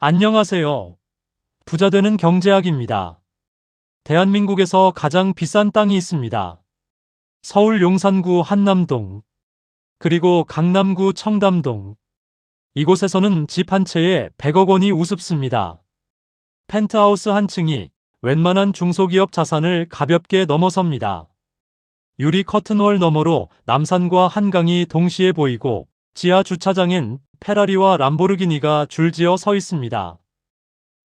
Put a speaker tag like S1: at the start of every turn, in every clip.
S1: 안녕하세요. 부자 되는 경제학입니다. 대한민국에서 가장 비싼 땅이 있습니다. 서울 용산구 한남동, 그리고 강남구 청담동. 이곳에서는 집 한 채에 100억 원이 우습습니다. 펜트하우스 한 층이 웬만한 중소기업 자산을 가볍게 넘어섭니다. 유리 커튼월 너머로 남산과 한강이 동시에 보이고 지하 주차장엔 페라리와 람보르기니가 줄지어 서 있습니다.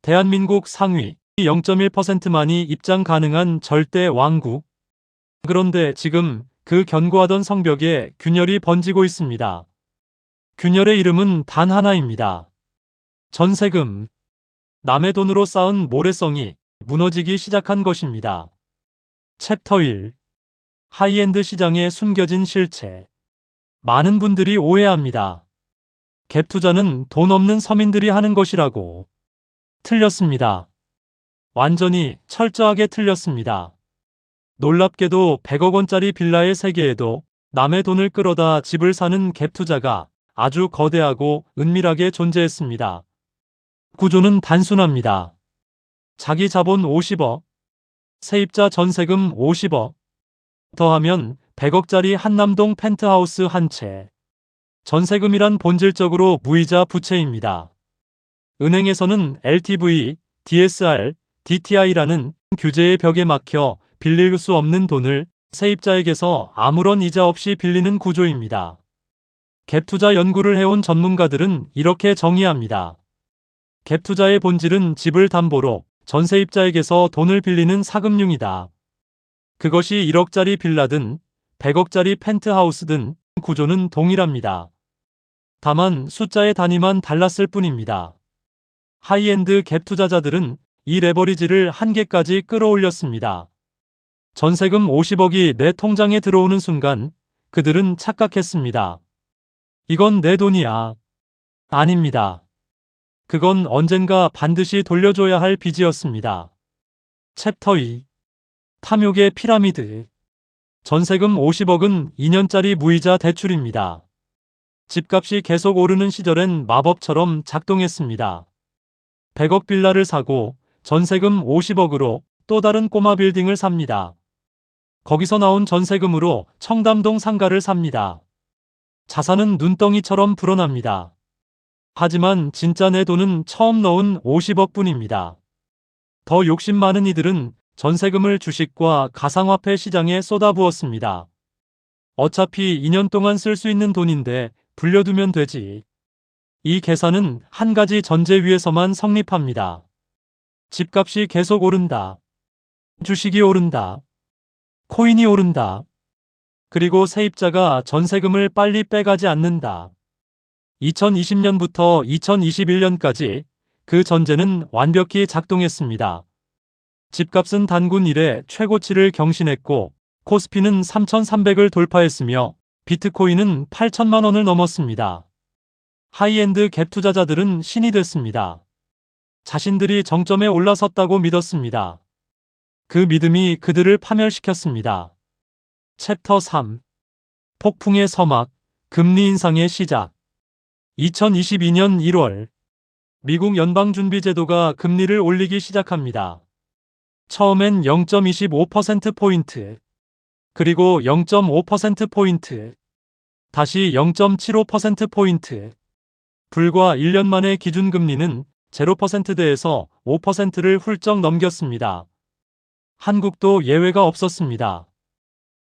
S1: 대한민국 상위 0.1%만이 입장 가능한 절대 왕국. 그런데 지금 그 견고하던 성벽에 균열이 번지고 있습니다. 균열의 이름은 단 하나입니다. 전세금. 남의 돈으로 쌓은 모래성이 무너지기 시작한 것입니다. 챕터 1. 하이엔드 시장에 숨겨진 실체. 많은 분들이 오해합니다. 갭 투자는 돈 없는 서민들이 하는 것이라고. 틀렸습니다. 완전히 철저하게 틀렸습니다. 놀랍게도 100억 원짜리 빌라의 세계에도 남의 돈을 끌어다 집을 사는 갭 투자가 아주 거대하고 은밀하게 존재했습니다. 구조는 단순합니다. 자기 자본 50억, 세입자 전세금 50억, 더하면 100억짜리 한남동 펜트하우스 한 채. 전세금이란 본질적으로 무이자 부채입니다. 은행에서는 LTV, DSR, DTI라는 규제의 벽에 막혀 빌릴 수 없는 돈을 세입자에게서 아무런 이자 없이 빌리는 구조입니다. 갭투자 연구를 해온 전문가들은 이렇게 정의합니다. 갭투자의 본질은 집을 담보로 전세입자에게서 돈을 빌리는 사금융이다. 그것이 1억짜리 빌라든 100억짜리 펜트하우스든 구조는 동일합니다. 다만 숫자의 단위만 달랐을 뿐입니다. 하이엔드 갭 투자자들은 이 레버리지를 한계까지 끌어올렸습니다. 전세금 50억이 내 통장에 들어오는 순간 그들은 착각했습니다. 이건 내 돈이야. 아닙니다. 그건 언젠가 반드시 돌려줘야 할 빚이었습니다. 챕터 2. 탐욕의 피라미드. 전세금 50억은 2년짜리 무이자 대출입니다. 집값이 계속 오르는 시절엔 마법처럼 작동했습니다. 100억 빌라를 사고 전세금 50억으로 또 다른 꼬마 빌딩을 삽니다. 거기서 나온 전세금으로 청담동 상가를 삽니다. 자산은 눈덩이처럼 불어납니다. 하지만 진짜 내 돈은 처음 넣은 50억 뿐입니다. 더 욕심 많은 이들은 전세금을 주식과 가상화폐 시장에 쏟아부었습니다. 어차피 2년 동안 쓸 수 있는 돈인데 불려두면 되지. 이 계산은 한 가지 전제 위에서만 성립합니다. 집값이 계속 오른다. 주식이 오른다. 코인이 오른다. 그리고 세입자가 전세금을 빨리 빼가지 않는다. 2020년부터 2021년까지 그 전제는 완벽히 작동했습니다. 집값은 단군 이래 최고치를 경신했고 코스피는 3,300을 돌파했으며 비트코인은 8천만 원을 넘었습니다. 하이엔드 갭 투자자들은 신이 됐습니다. 자신들이 정점에 올라섰다고 믿었습니다. 그 믿음이 그들을 파멸시켰습니다. 챕터 3. 폭풍의 서막, 금리 인상의 시작. 2022년 1월, 미국 연방준비제도가 금리를 올리기 시작합니다. 처음엔 0.25%포인트, 그리고 0.5%포인트, 다시 0.75%포인트. 불과 1년 만에 기준금리는 0%대에서 5%를 훌쩍 넘겼습니다. 한국도 예외가 없었습니다.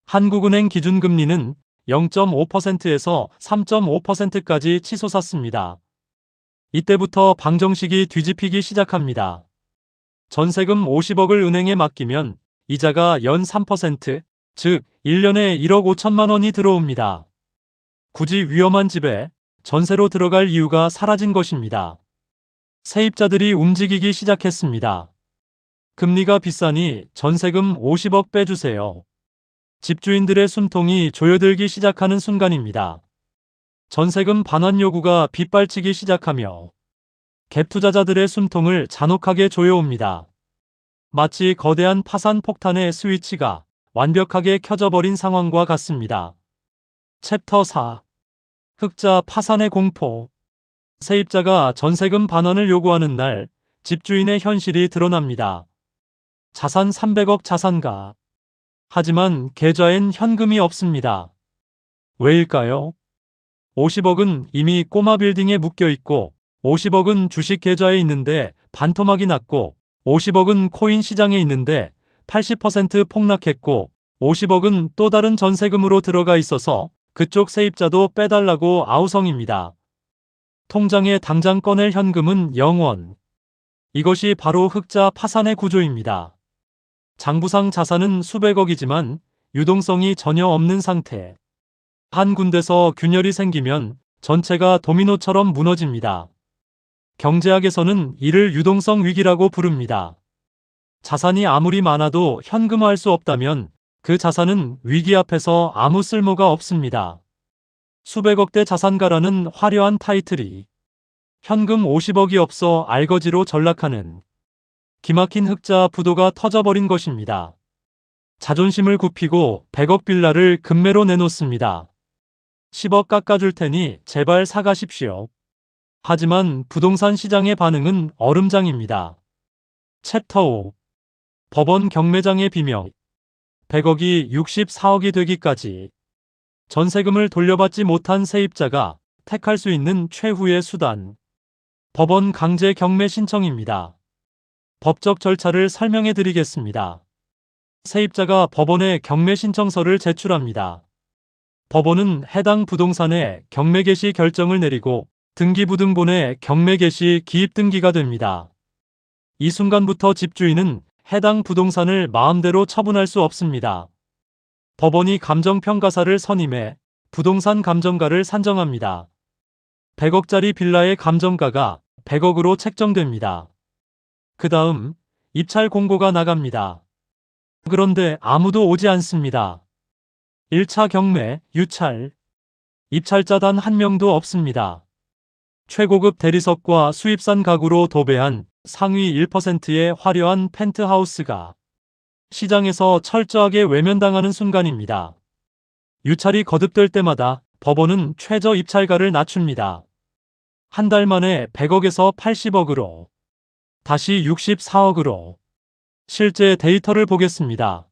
S1: 한국은행 기준금리는 0.5%에서 3.5%까지 치솟았습니다. 이때부터 방정식이 뒤집히기 시작합니다. 전세금 50억을 은행에 맡기면 이자가 연 3%, 즉 1년에 1억 5천만 원이 들어옵니다. 굳이 위험한 집에 전세로 들어갈 이유가 사라진 것입니다. 세입자들이 움직이기 시작했습니다. 금리가 비싸니 전세금 50억 빼주세요. 집주인들의 숨통이 조여들기 시작하는 순간입니다. 전세금 반환 요구가 빗발치기 시작하며 갭 투자자들의 숨통을 잔혹하게 조여옵니다. 마치 거대한 파산 폭탄의 스위치가 완벽하게 켜져버린 상황과 같습니다. 챕터 4. 흑자 파산의 공포. 세입자가 전세금 반환을 요구하는 날 집주인의 현실이 드러납니다. 자산 300억 자산가. 하지만 계좌엔 현금이 없습니다. 왜일까요? 50억은 이미 꼬마 빌딩에 묶여 있고 50억은 주식 계좌에 있는데 반토막이 났고 50억은 코인 시장에 있는데 80% 폭락했고 50억은 또 다른 전세금으로 들어가 있어서 그쪽 세입자도 빼달라고 아우성입니다. 통장에 당장 꺼낼 현금은 0원. 이것이 바로 흑자 파산의 구조입니다. 장부상 자산은 수백억이지만 유동성이 전혀 없는 상태. 한 군데서 균열이 생기면 전체가 도미노처럼 무너집니다. 경제학에서는 이를 유동성 위기라고 부릅니다. 자산이 아무리 많아도 현금화할 수 없다면 그 자산은 위기 앞에서 아무 쓸모가 없습니다. 수백억대 자산가라는 화려한 타이틀이 현금 50억이 없어 알거지로 전락하는 기막힌 흑자 부도가 터져버린 것입니다. 자존심을 굽히고 100억 빌라를 금매로 내놓습니다. 10억 깎아줄 테니 제발 사가십시오. 하지만 부동산 시장의 반응은 얼음장입니다. 챕터 5. 법원 경매장의 비명. 100억이 64억이 되기까지 전세금을 돌려받지 못한 세입자가 택할 수 있는 최후의 수단. 법원 강제 경매 신청입니다. 법적 절차를 설명해 드리겠습니다. 세입자가 법원에 경매 신청서를 제출합니다. 법원은 해당 부동산의 경매 개시 결정을 내리고 등기부등본에 경매 개시 기입 등기가 됩니다. 이 순간부터 집주인은 해당 부동산을 마음대로 처분할 수 없습니다. 법원이 감정평가사를 선임해 부동산 감정가를 산정합니다. 100억짜리 빌라의 감정가가 100억으로 책정됩니다. 그 다음 입찰 공고가 나갑니다. 그런데 아무도 오지 않습니다. 1차 경매, 유찰. 입찰자 단 한 명도 없습니다. 최고급 대리석과 수입산 가구로 도배한 상위 1%의 화려한 펜트하우스가 시장에서 철저하게 외면당하는 순간입니다. 유찰이 거듭될 때마다 법원은 최저 입찰가를 낮춥니다. 한 달 만에 100억에서 80억으로, 다시 64억으로. 실제 데이터를 보겠습니다.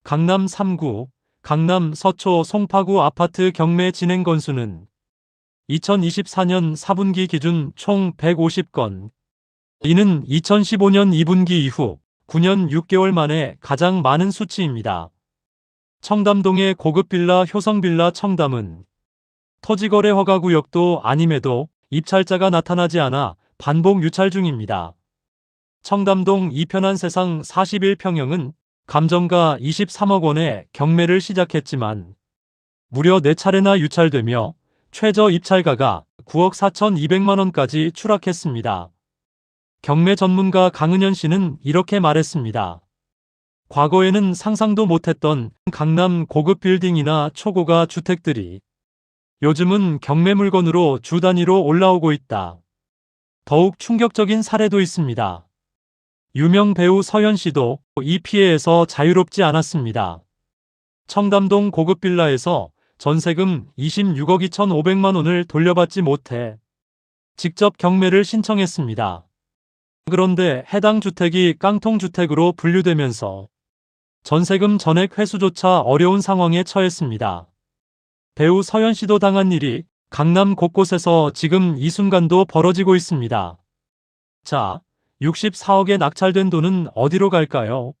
S1: 강남 3구, 강남 서초 송파구 아파트 경매 진행 건수는 2024년 4분기 기준 총 150건. 이는 2015년 2분기 이후 9년 6개월 만에 가장 많은 수치입니다. 청담동의 고급 빌라 효성빌라 청담은 토지거래 허가구역도 아님에도 입찰자가 나타나지 않아 반복 유찰 중입니다. 청담동 이편한 세상 41평형은 감정가 23억 원에 경매를 시작했지만 무려 4차례나 유찰되며 최저 입찰가가 9억 4,200만 원까지 추락했습니다. 경매 전문가 강은현 씨는 이렇게 말했습니다. 과거에는 상상도 못했던 강남 고급 빌딩이나 초고가 주택들이 요즘은 경매 물건으로 주 단위로 올라오고 있다. 더욱 충격적인 사례도 있습니다. 유명 배우 서현 씨도 이 피해에서 자유롭지 않았습니다. 청담동 고급 빌라에서 전세금 26억 2,500만 원을 돌려받지 못해 직접 경매를 신청했습니다. 그런데 해당 주택이 깡통주택으로 분류되면서 전세금 전액 회수조차 어려운 상황에 처했습니다. 배우 서현 씨도 당한 일이 강남 곳곳에서 지금 이 순간도 벌어지고 있습니다. 자, 64억에 낙찰된 돈은 어디로 갈까요?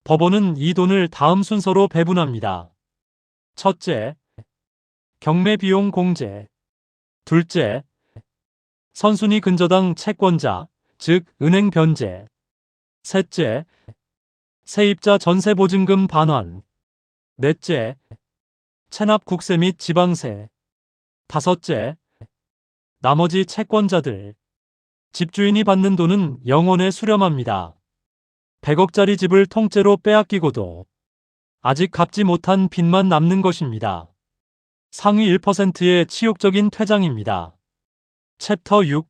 S1: 법원은 이 돈을 다음 순서로 배분합니다. 첫째, 경매 비용 공제. 둘째, 선순위 근저당 채권자, 즉 은행 변제. 셋째, 세입자 전세보증금 반환. 넷째, 체납 국세 및 지방세. 다섯째, 나머지 채권자들. 집주인이 받는 돈은 영원에 수렴합니다. 100억짜리 집을 통째로 빼앗기고도 아직 갚지 못한 빚만 남는 것입니다. 상위 1%의 치욕적인 퇴장입니다. 챕터 6.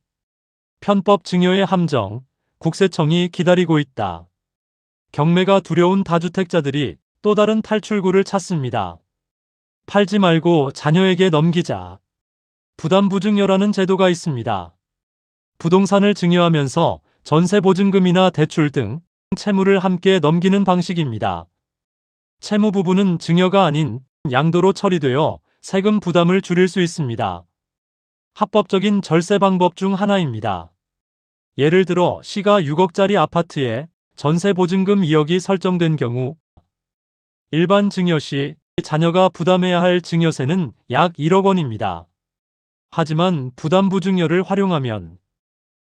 S1: 편법 증여의 함정. 국세청이 기다리고 있다. 경매가 두려운 다주택자들이 또 다른 탈출구를 찾습니다. 팔지 말고 자녀에게 넘기자. 부담부증여라는 제도가 있습니다. 부동산을 증여하면서 전세보증금이나 대출 등 채무를 함께 넘기는 방식입니다. 채무 부분은 증여가 아닌 양도로 처리되어 세금 부담을 줄일 수 있습니다. 합법적인 절세 방법 중 하나입니다. 예를 들어 시가 6억짜리 아파트에 전세보증금 2억이 설정된 경우 일반 증여 시 자녀가 부담해야 할 증여세는 약 1억 원입니다. 하지만 부담부증여를 활용하면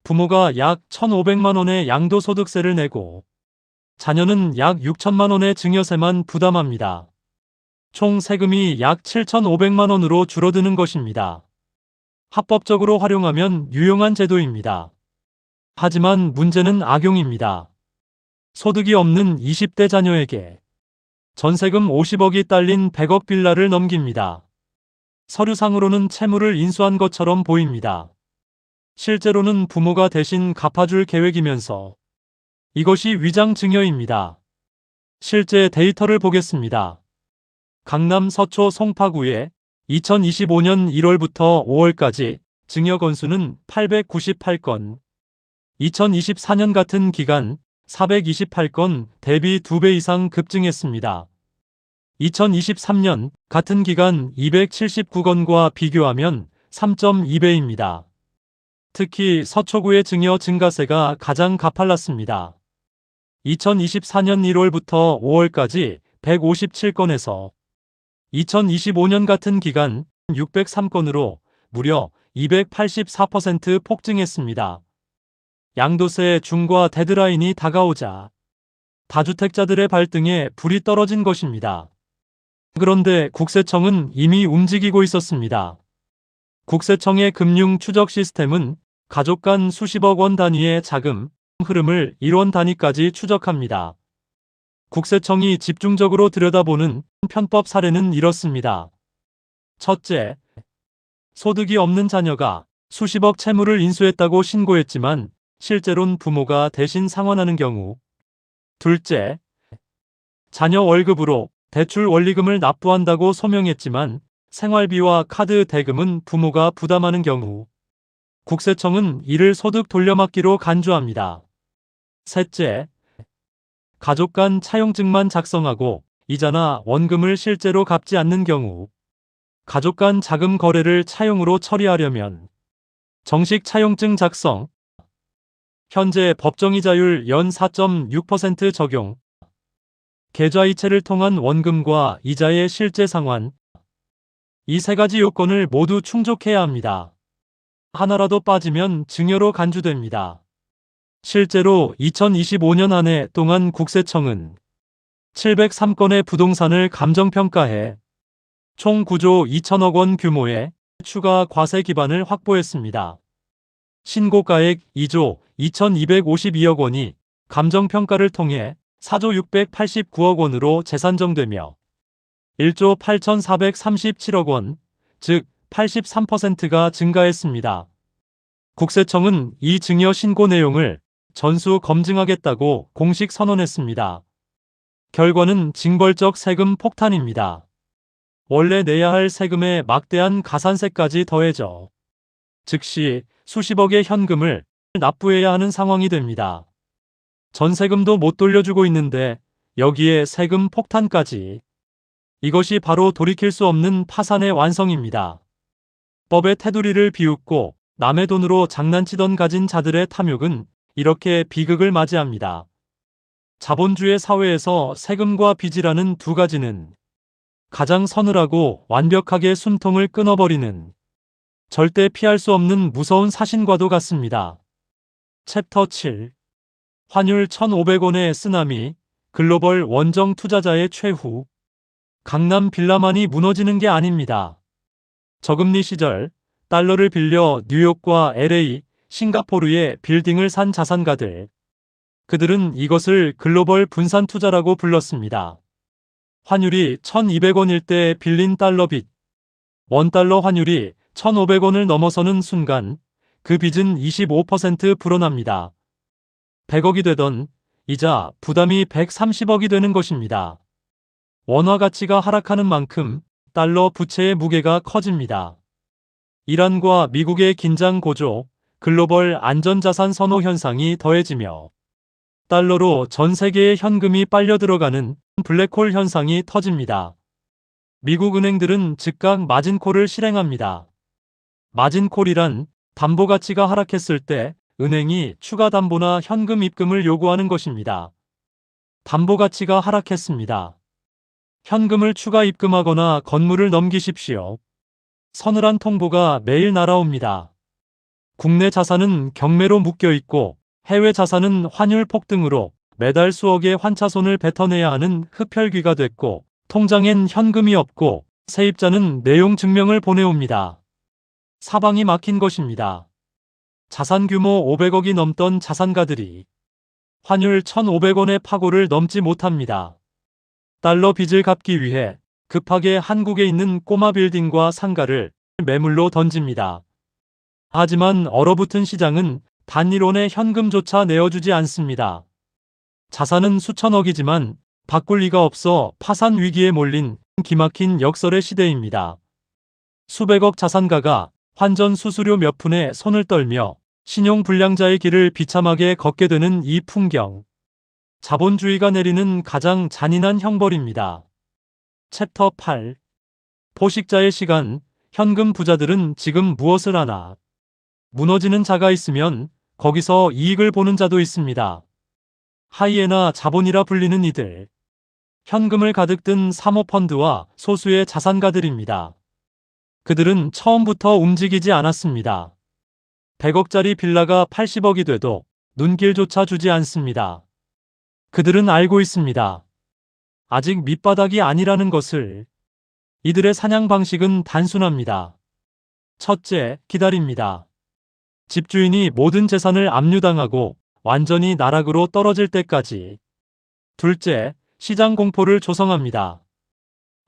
S1: 부모가 약 1,500만 원의 양도소득세를 내고 자녀는 약 6천만 원의 증여세만 부담합니다. 총 세금이 약 7,500만 원으로 줄어드는 것입니다. 합법적으로 활용하면 유용한 제도입니다. 하지만 문제는 악용입니다. 소득이 없는 20대 자녀에게 전세금 50억이 딸린 100억 빌라를 넘깁니다. 서류상으로는 채무를 인수한 것처럼 보입니다. 실제로는 부모가 대신 갚아줄 계획이면서 이것이 위장 증여입니다. 실제 데이터를 보겠습니다. 강남 서초 송파구에 2025년 1월부터 5월까지 증여 건수는 898건, 2024년 같은 기간 428건 대비 2배 이상 급증했습니다. 2023년 같은 기간 279건과 비교하면 3.2배입니다. 특히 서초구의 증여 증가세가 가장 가팔랐습니다. 2024년 1월부터 5월까지 157건에서 2025년 같은 기간 603건으로 무려 284% 폭증했습니다. 양도세 중과 데드라인이 다가오자 다주택자들의 발등에 불이 떨어진 것입니다. 그런데 국세청은 이미 움직이고 있었습니다. 국세청의 금융 추적 시스템은 가족 간 수십억 원 단위의 자금 흐름을 1원 단위까지 추적합니다. 국세청이 집중적으로 들여다보는 편법 사례는 이렇습니다. 첫째, 소득이 없는 자녀가 수십억 채무를 인수했다고 신고했지만 실제론 부모가 대신 상환하는 경우. 둘째, 자녀 월급으로 대출 원리금을 납부한다고 소명했지만 생활비와 카드 대금은 부모가 부담하는 경우. 국세청은 이를 소득 돌려막기로 간주합니다. 셋째, 가족 간 차용증만 작성하고 이자나 원금을 실제로 갚지 않는 경우. 가족 간 자금 거래를 차용으로 처리하려면 정식 차용증 작성, 현재 법정이자율 연 4.6% 적용, 계좌이체를 통한 원금과 이자의 실제 상환, 이 세 가지 요건을 모두 충족해야 합니다. 하나라도 빠지면 증여로 간주됩니다. 실제로 2025년 한 해 동안 국세청은 703건의 부동산을 감정평가해 총 9조 2천억 원 규모의 추가 과세 기반을 확보했습니다. 신고가액 2조 2,252억 원이 감정평가를 통해 4조 689억 원으로 재산정되며 1조 8,437억 원, 즉 83%가 증가했습니다. 국세청은 이 증여 신고 내용을 전수 검증하겠다고 공식 선언했습니다. 결과는 징벌적 세금 폭탄입니다. 원래 내야 할 세금에 막대한 가산세까지 더해져 즉시 수십억의 현금을 납부해야 하는 상황이 됩니다. 전세금도 못 돌려주고 있는데 여기에 세금 폭탄까지. 이것이 바로 돌이킬 수 없는 파산의 완성입니다. 법의 테두리를 비웃고 남의 돈으로 장난치던 가진 자들의 탐욕은 이렇게 비극을 맞이합니다. 자본주의 사회에서 세금과 빚이라는 두 가지는 가장 서늘하고 완벽하게 숨통을 끊어버리는 절대 피할 수 없는 무서운 사신과도 같습니다. 챕터 7. 환율 1,500원의 쓰나미, 글로벌 원정 투자자의 최후. 강남 빌라만이 무너지는 게 아닙니다. 저금리 시절 달러를 빌려 뉴욕과 LA, 싱가포르에 빌딩을 산 자산가들. 그들은 이것을 글로벌 분산 투자라고 불렀습니다. 환율이 1,200원일 때 빌린 달러 빚. 원달러 환율이 1,500원을 넘어서는 순간 그 빚은 25% 불어납니다. 100억이 되던 이자 부담이 130억이 되는 것입니다. 원화 가치가 하락하는 만큼 달러 부채의 무게가 커집니다. 이란과 미국의 긴장 고조, 글로벌 안전자산 선호 현상이 더해지며 달러로 전 세계의 현금이 빨려 들어가는 블랙홀 현상이 터집니다. 미국 은행들은 즉각 마진콜을 실행합니다. 마진콜이란 담보 가치가 하락했을 때 은행이 추가 담보나 현금 입금을 요구하는 것입니다. 담보 가치가 하락했습니다. 현금을 추가 입금하거나 건물을 넘기십시오. 서늘한 통보가 매일 날아옵니다. 국내 자산은 경매로 묶여 있고 해외 자산은 환율 폭등으로 매달 수억의 환차손을 뱉어내야 하는 흡혈귀가 됐고 통장엔 현금이 없고 세입자는 내용 증명을 보내옵니다. 사방이 막힌 것입니다. 자산 규모 500억이 넘던 자산가들이 환율 1,500원의 파고를 넘지 못합니다. 달러 빚을 갚기 위해 급하게 한국에 있는 꼬마 빌딩과 상가를 매물로 던집니다. 하지만 얼어붙은 시장은 단일원의 현금조차 내어주지 않습니다. 자산은 수천억이지만 바꿀 리가 없어 파산 위기에 몰린 기막힌 역설의 시대입니다. 수백억 자산가가 환전 수수료 몇 푼에 손을 떨며 신용불량자의 길을 비참하게 걷게 되는 이 풍경. 자본주의가 내리는 가장 잔인한 형벌입니다. 챕터 8. 포식자의 시간. 현금 부자들은 지금 무엇을 하나? 무너지는 자가 있으면 거기서 이익을 보는 자도 있습니다. 하이에나 자본이라 불리는 이들. 현금을 가득 든 사모펀드와 소수의 자산가들입니다. 그들은 처음부터 움직이지 않았습니다. 100억짜리 빌라가 80억이 돼도 눈길조차 주지 않습니다. 그들은 알고 있습니다. 아직 밑바닥이 아니라는 것을. 이들의 사냥 방식은 단순합니다. 첫째, 기다립니다. 집주인이 모든 재산을 압류당하고 완전히 나락으로 떨어질 때까지. 둘째, 시장 공포를 조성합니다.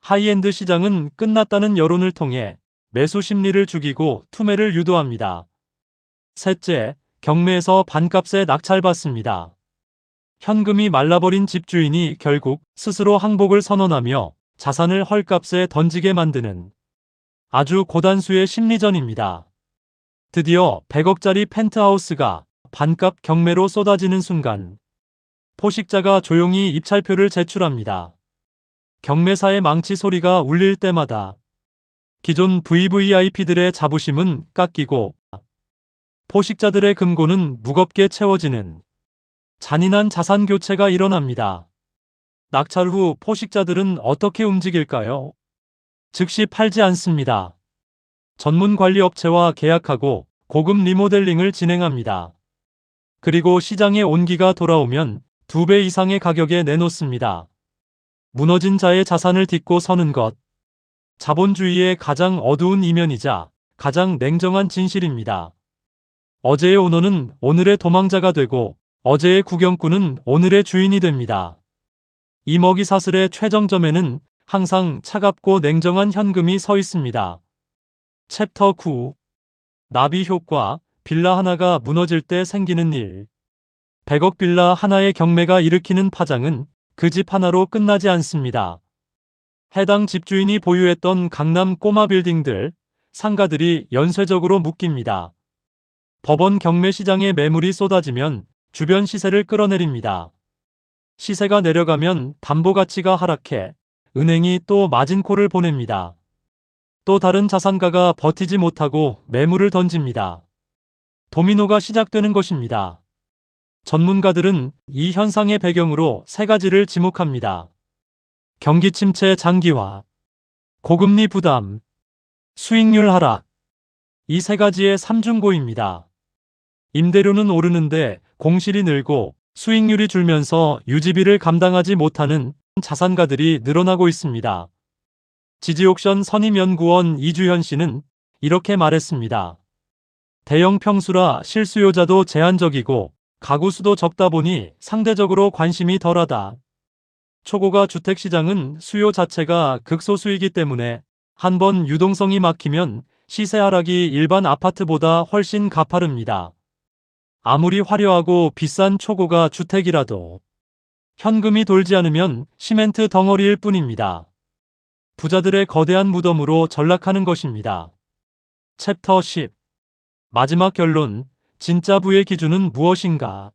S1: 하이엔드 시장은 끝났다는 여론을 통해 매수 심리를 죽이고 투매를 유도합니다. 셋째, 경매에서 반값에 낙찰받습니다. 현금이 말라버린 집주인이 결국 스스로 항복을 선언하며 자산을 헐값에 던지게 만드는 아주 고단수의 심리전입니다. 드디어 100억짜리 펜트하우스가 반값 경매로 쏟아지는 순간 포식자가 조용히 입찰표를 제출합니다. 경매사의 망치 소리가 울릴 때마다 기존 VVIP들의 자부심은 깎이고 포식자들의 금고는 무겁게 채워지는 잔인한 자산 교체가 일어납니다. 낙찰 후 포식자들은 어떻게 움직일까요? 즉시 팔지 않습니다. 전문 관리 업체와 계약하고 고급 리모델링을 진행합니다. 그리고 시장의 온기가 돌아오면 2배 이상의 가격에 내놓습니다. 무너진 자의 자산을 딛고 서는 것. 자본주의의 가장 어두운 이면이자 가장 냉정한 진실입니다. 어제의 오너는 오늘의 도망자가 되고 어제의 구경꾼은 오늘의 주인이 됩니다. 이 먹이 사슬의 최정점에는 항상 차갑고 냉정한 현금이 서 있습니다. 챕터 9. 나비 효과. 빌라 하나가 무너질 때 생기는 일. 100억 빌라 하나의 경매가 일으키는 파장은 그 집 하나로 끝나지 않습니다. 해당 집주인이 보유했던 강남 꼬마 빌딩들, 상가들이 연쇄적으로 묶입니다. 법원 경매 시장에 매물이 쏟아지면 주변 시세를 끌어내립니다. 시세가 내려가면 담보 가치가 하락해 은행이 또 마진콜을 보냅니다. 또 다른 자산가가 버티지 못하고 매물을 던집니다. 도미노가 시작되는 것입니다. 전문가들은 이 현상의 배경으로 세 가지를 지목합니다. 경기 침체 장기화, 고금리 부담, 수익률 하락. 이 세 가지의 삼중고입니다. 임대료는 오르는데 공실이 늘고 수익률이 줄면서 유지비를 감당하지 못하는 자산가들이 늘어나고 있습니다. 지지옥션 선임연구원 이주현 씨는 이렇게 말했습니다. 대형 평수라 실수요자도 제한적이고 가구 수도 적다 보니 상대적으로 관심이 덜하다. 초고가 주택시장은 수요 자체가 극소수이기 때문에 한번 유동성이 막히면 시세 하락이 일반 아파트보다 훨씬 가파릅니다. 아무리 화려하고 비싼 초고가 주택이라도 현금이 돌지 않으면 시멘트 덩어리일 뿐입니다. 부자들의 거대한 무덤으로 전락하는 것입니다. 챕터 10. 마지막 결론. 진짜 부의 기준은 무엇인가?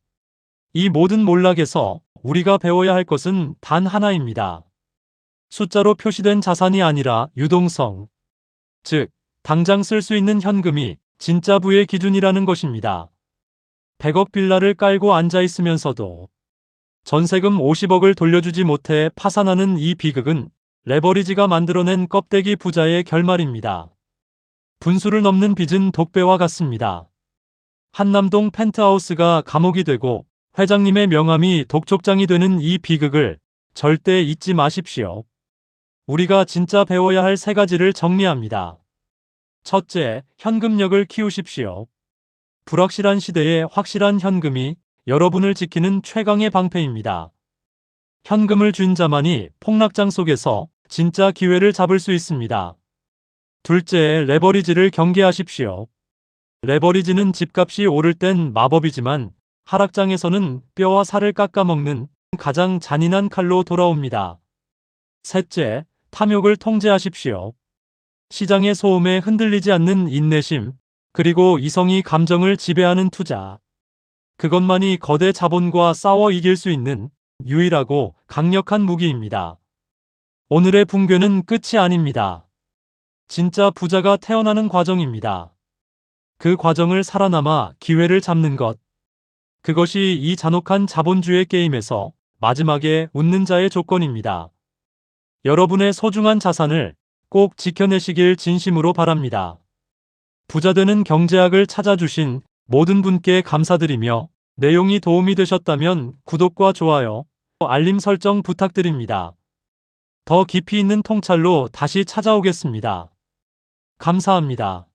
S1: 이 모든 몰락에서 우리가 배워야 할 것은 단 하나입니다. 숫자로 표시된 자산이 아니라 유동성. 즉, 당장 쓸 수 있는 현금이 진짜 부의 기준이라는 것입니다. 100억 빌라를 깔고 앉아 있으면서도 전세금 50억을 돌려주지 못해 파산하는 이 비극은 레버리지가 만들어낸 껍데기 부자의 결말입니다. 분수를 넘는 빚은 독배와 같습니다. 한남동 펜트하우스가 감옥이 되고 회장님의 명함이 독촉장이 되는 이 비극을 절대 잊지 마십시오. 우리가 진짜 배워야 할 세 가지를 정리합니다. 첫째, 현금력을 키우십시오. 불확실한 시대에 확실한 현금이 여러분을 지키는 최강의 방패입니다. 현금을 쥔 자만이 폭락장 속에서 진짜 기회를 잡을 수 있습니다. 둘째, 레버리지를 경계하십시오. 레버리지는 집값이 오를 땐 마법이지만 하락장에서는 뼈와 살을 깎아먹는 가장 잔인한 칼로 돌아옵니다. 셋째, 탐욕을 통제하십시오. 시장의 소음에 흔들리지 않는 인내심, 그리고 이성이 감정을 지배하는 투자. 그것만이 거대 자본과 싸워 이길 수 있는 유일하고 강력한 무기입니다. 오늘의 붕괴는 끝이 아닙니다. 진짜 부자가 태어나는 과정입니다. 그 과정을 살아남아 기회를 잡는 것. 그것이 이 잔혹한 자본주의 게임에서 마지막에 웃는 자의 조건입니다. 여러분의 소중한 자산을 꼭 지켜내시길 진심으로 바랍니다. 부자되는 경제학을 찾아주신 모든 분께 감사드리며 내용이 도움이 되셨다면 구독과 좋아요, 알림 설정 부탁드립니다. 더 깊이 있는 통찰로 다시 찾아오겠습니다. 감사합니다.